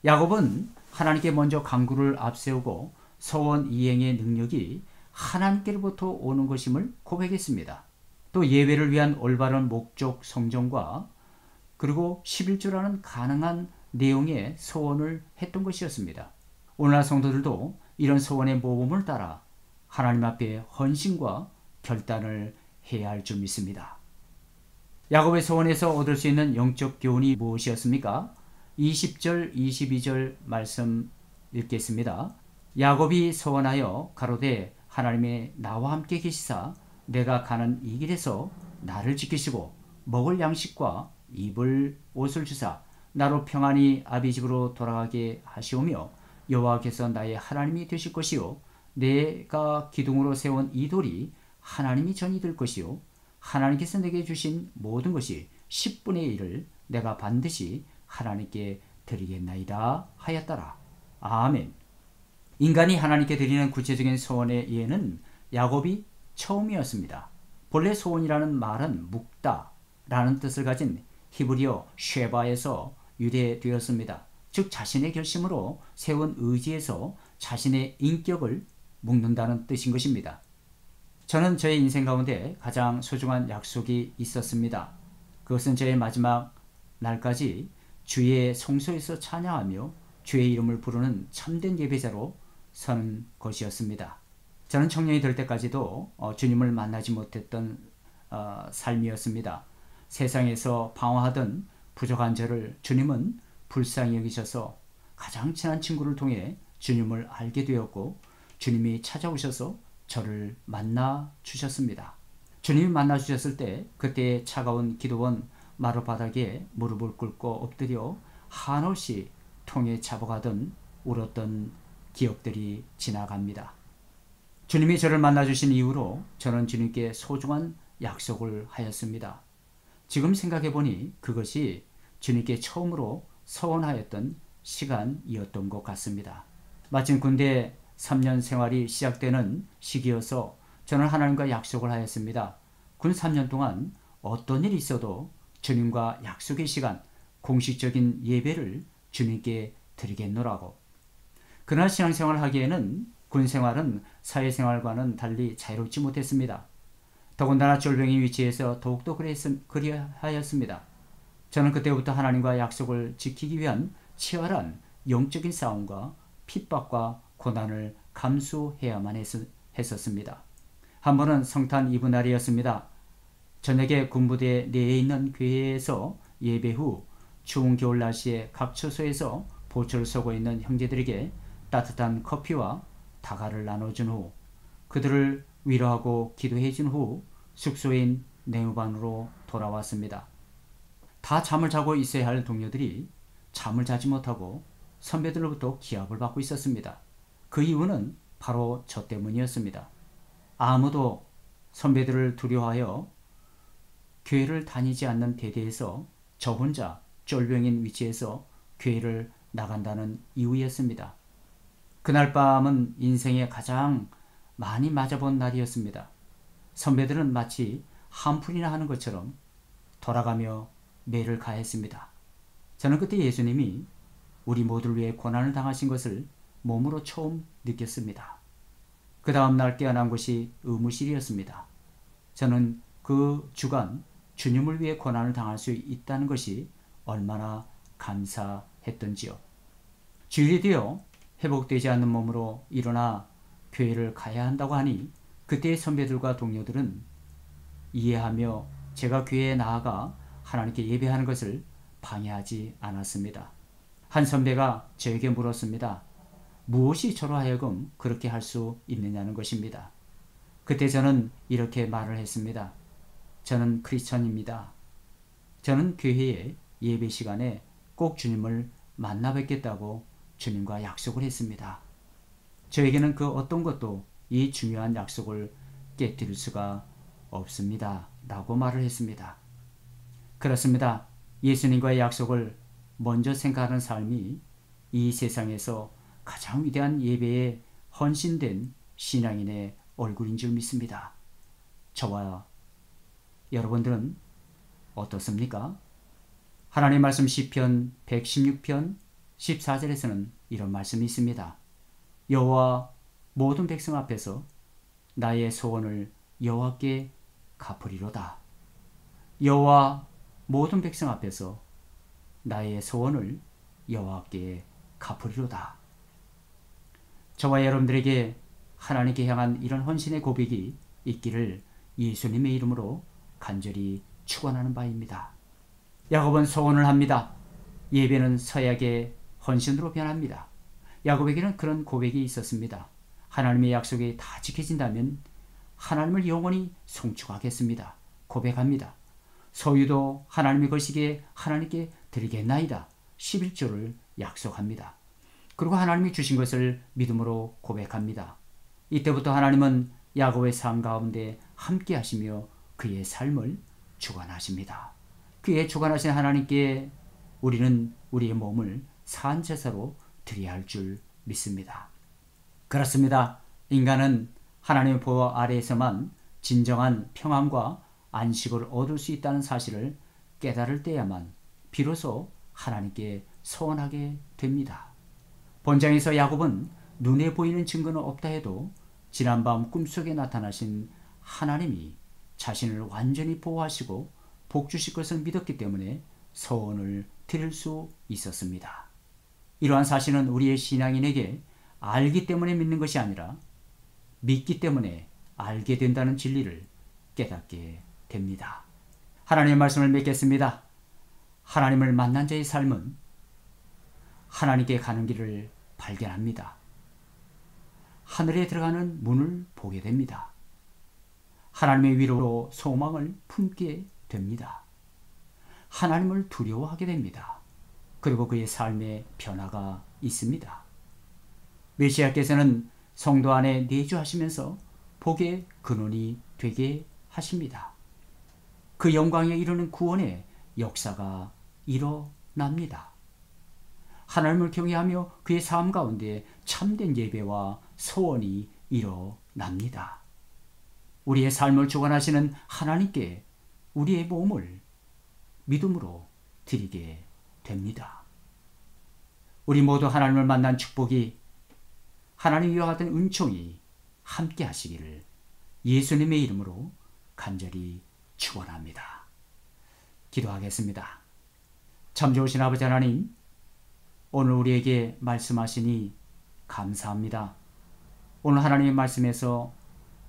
Speaker 1: 야곱은 하나님께 먼저 간구를 앞세우고 서원 이행의 능력이 하나님께로부터 오는 것임을 고백했습니다. 또 예배를 위한 올바른 목적 성전과 그리고 11조라는 가능한 내용의 서원을 했던 것이었습니다. 오늘날 성도들도 이런 서원의 모범을 따라 하나님 앞에 헌신과 결단을 해야 할 줄 믿습니다. 야곱의 서원에서 얻을 수 있는 영적 교훈이 무엇이었습니까? 20절 22절 말씀 읽겠습니다. 야곱이 서원하여 가로되 하나님의 나와 함께 계시사 내가 가는 이 길에서 나를 지키시고 먹을 양식과 입을 옷을 주사 나로 평안히 아비 집으로 돌아가게 하시오며 여호와께서 나의 하나님이 되실 것이요 내가 기둥으로 세운 이 돌이 하나님이 전이 될 것이요 하나님께서 내게 주신 모든 것이 10분의 1을 내가 반드시 하나님께 드리겠나이다 하였더라. 아멘. 인간이 하나님께 드리는 구체적인 소원의 예는 야곱이 처음이었습니다. 본래 소원이라는 말은 묵다 라는 뜻을 가진 히브리어 쉐바에서 유래되었습니다. 즉 자신의 결심으로 세운 의지에서 자신의 인격을 묵는다는 뜻인 것입니다. 저는 저의 인생 가운데 가장 소중한 약속이 있었습니다. 그것은 저의 마지막 날까지 주의 성소에서 찬양하며 주의 이름을 부르는 참된 예배자로 서는 것이었습니다. 저는 청년이 될 때까지도 주님을 만나지 못했던 삶이었습니다. 세상에서 방황하던 부족한 저를 주님은 불쌍히 여기셔서 가장 친한 친구를 통해 주님을 알게 되었고, 주님이 찾아오셔서 저를 만나 주셨습니다. 주님이 만나 주셨을 때 그때의 차가운 기도원 마룻바닥에 무릎을 꿇고 엎드려 한없이 통에 잡아가던 울었던 기억들이 지나갑니다. 주님이 저를 만나 주신 이후로 저는 주님께 소중한 약속을 하였습니다. 지금 생각해 보니 그것이 주님께 처음으로 서원하였던 시간이었던 것 같습니다. 마침 군대 3년 생활이 시작되는 시기여서 저는 하나님과 약속을 하였습니다. 군 3년 동안 어떤 일이 있어도 주님과 약속의 시간, 공식적인 예배를 주님께 드리겠노라고. 그러나 신앙생활을 하기에는 군 생활은 사회생활과는 달리 자유롭지 못했습니다. 더군다나 졸병의 위치에서 더욱더 그리하였습니다. 저는 그때부터 하나님과 약속을 지키기 위한 치열한 영적인 싸움과 핍박과 고난을 감수해야만 했었습니다. 한 번은 성탄 이브 날이었습니다. 저녁에 군부대 내에 있는 교회에서 예배 후 추운 겨울 날씨에 각 처소에서 보초를 서고 있는 형제들에게 따뜻한 커피와 다가를 나눠준 후 그들을 위로하고 기도해준 후 숙소인 내무반으로 돌아왔습니다. 다 잠을 자고 있어야 할 동료들이 잠을 자지 못하고 선배들로부터 기합을 받고 있었습니다. 그 이유는 바로 저 때문이었습니다. 아무도 선배들을 두려워하여 교회를 다니지 않는 대대에서 저 혼자 쫄병인 위치에서 교회를 나간다는 이유였습니다. 그날 밤은 인생에 가장 많이 맞아본 날이었습니다. 선배들은 마치 한풀이나 하는 것처럼 돌아가며 매를 가했습니다. 저는 그때 예수님이 우리 모두를 위해 고난을 당하신 것을 몸으로 처음 느꼈습니다. 그 다음날 깨어난 것이 의무실이었습니다. 저는 그 주간 주님을 위해 고난을 당할 수 있다는 것이 얼마나 감사했던지요. 주일이 되어 회복되지 않는 몸으로 일어나 교회를 가야 한다고 하니 그때의 선배들과 동료들은 이해하며 제가 교회에 나아가 하나님께 예배하는 것을 방해하지 않았습니다. 한 선배가 저에게 물었습니다. 무엇이 저로 하여금 그렇게 할 수 있느냐는 것입니다. 그때 저는 이렇게 말을 했습니다. 저는 크리스천입니다. 저는 교회의 예배 시간에 꼭 주님을 만나 뵙겠다고 주님과 약속을 했습니다. 저에게는 그 어떤 것도 이 중요한 약속을 깨뜨릴 수가 없습니다. 라고 말을 했습니다. 그렇습니다. 예수님과의 약속을 먼저 생각하는 삶이 이 세상에서 가장 위대한 예배에 헌신된 신앙인의 얼굴인 줄 믿습니다. 저와 여러분들은 어떻습니까? 하나님 말씀 시편 116편 14절에서는 이런 말씀이 있습니다. 여호와 모든 백성 앞에서 나의 소원을 여호와께 갚으리로다. 여호와 모든 백성 앞에서 나의 소원을 여호와께 갚으리로다. 저와 여러분들에게 하나님께 향한 이런 헌신의 고백이 있기를 예수님의 이름으로 간절히 축원하는 바입니다. 야곱은 소원을 합니다. 예배는 서약의 헌신으로 변합니다. 야곱에게는 그런 고백이 있었습니다. 하나님의 약속이 다 지켜진다면 하나님을 영원히 송축하겠습니다. 고백합니다. 소유도 하나님의 것이기에 하나님께 드리겠나이다. 11조를 약속합니다. 그리고 하나님이 주신 것을 믿음으로 고백합니다. 이때부터 하나님은 야곱의 삶 가운데 함께 하시며 그의 삶을 주관하십니다. 그의 주관하신 하나님께 우리는 우리의 몸을 산제사로 드려야 할 줄 믿습니다. 그렇습니다. 인간은 하나님의 보호 아래에서만 진정한 평안과 안식을 얻을 수 있다는 사실을 깨달을 때야만 비로소 하나님께 소원하게 됩니다. 본장에서 야곱은 눈에 보이는 증거는 없다 해도 지난밤 꿈속에 나타나신 하나님이 자신을 완전히 보호하시고 복주실 것을 믿었기 때문에 소원을 드릴 수 있었습니다. 이러한 사실은 우리의 신앙인에게 알기 때문에 믿는 것이 아니라 믿기 때문에 알게 된다는 진리를 깨닫게 됩니다. 하나님의 말씀을 맺겠습니다. 하나님을 만난 자의 삶은 하나님께 가는 길을 발견합니다. 하늘에 들어가는 문을 보게 됩니다. 하나님의 위로로 소망을 품게 됩니다. 하나님을 두려워하게 됩니다. 그리고 그의 삶에 변화가 있습니다. 메시아께서는 성도 안에 내주하시면서 복의 근원이 되게 하십니다. 그 영광에 이르는 구원의 역사가 일어납니다. 하나님을 경외하며 그의 삶 가운데 참된 예배와 소원이 일어납니다. 우리의 삶을 주관하시는 하나님께 우리의 몸을 믿음으로 드리게 됩니다. 우리 모두 하나님을 만난 축복이, 하나님과 같은 은총이 함께 하시기를 예수님의 이름으로 간절히 축원합니다. 기도하겠습니다. 참 좋으신 아버지 하나님, 오늘 우리에게 말씀하시니 감사합니다. 오늘 하나님의 말씀에서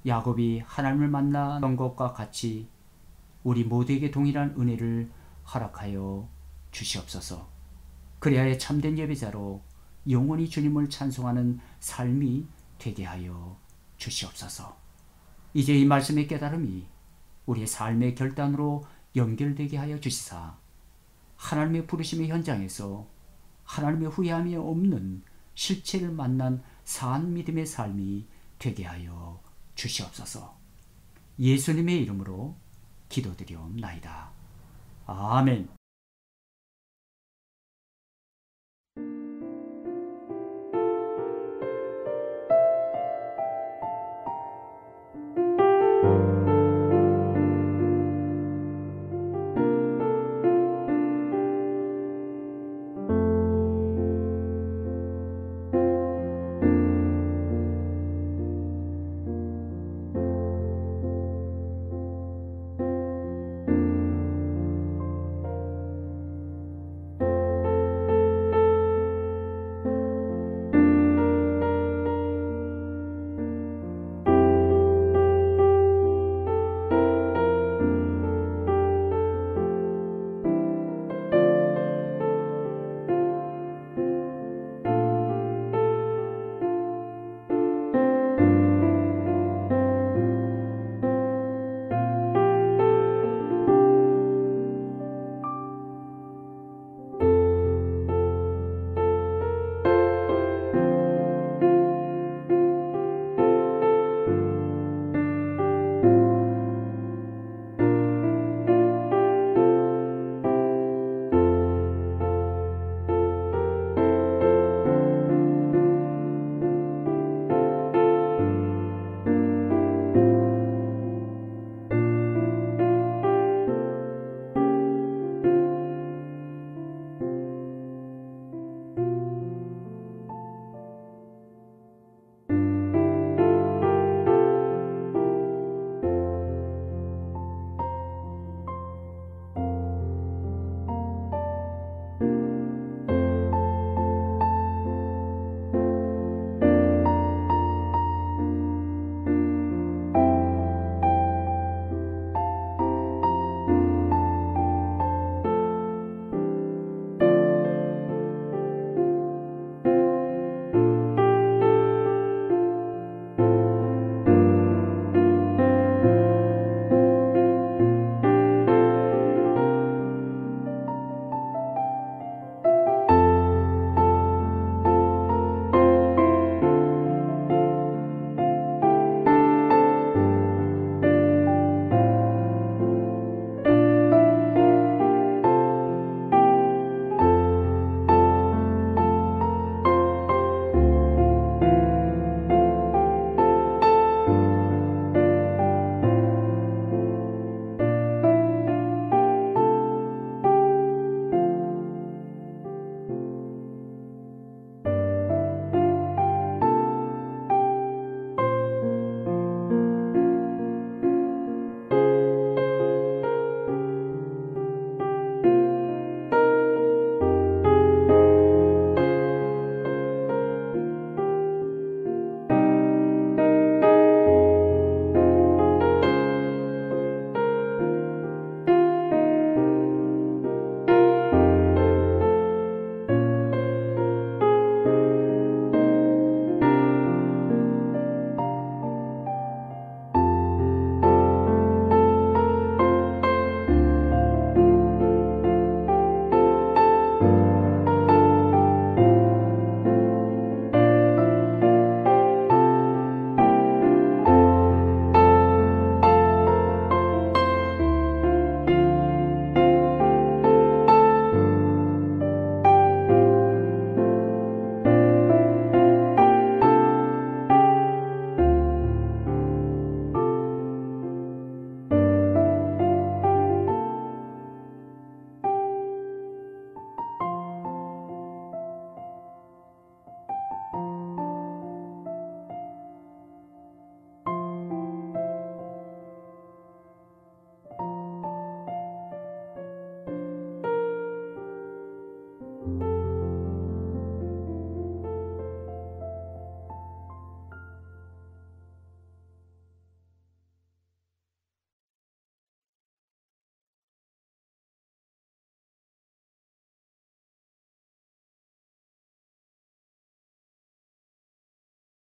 Speaker 1: 야곱이 하나님을 만났던 것과 같이 우리 모두에게 동일한 은혜를 허락하여 주시옵소서. 그리하여 참된 예배자로 영원히 주님을 찬송하는 삶이 되게 하여 주시옵소서. 이제 이 말씀의 깨달음이 우리의 삶의 결단으로 연결되게 하여 주시사 하나님의 부르심의 현장에서 하나님의 후회함이 없는 실체를 만난 산 믿음의 삶이 되게 하여 주시옵소서. 예수님의 이름으로 기도드리옵나이다. 아멘.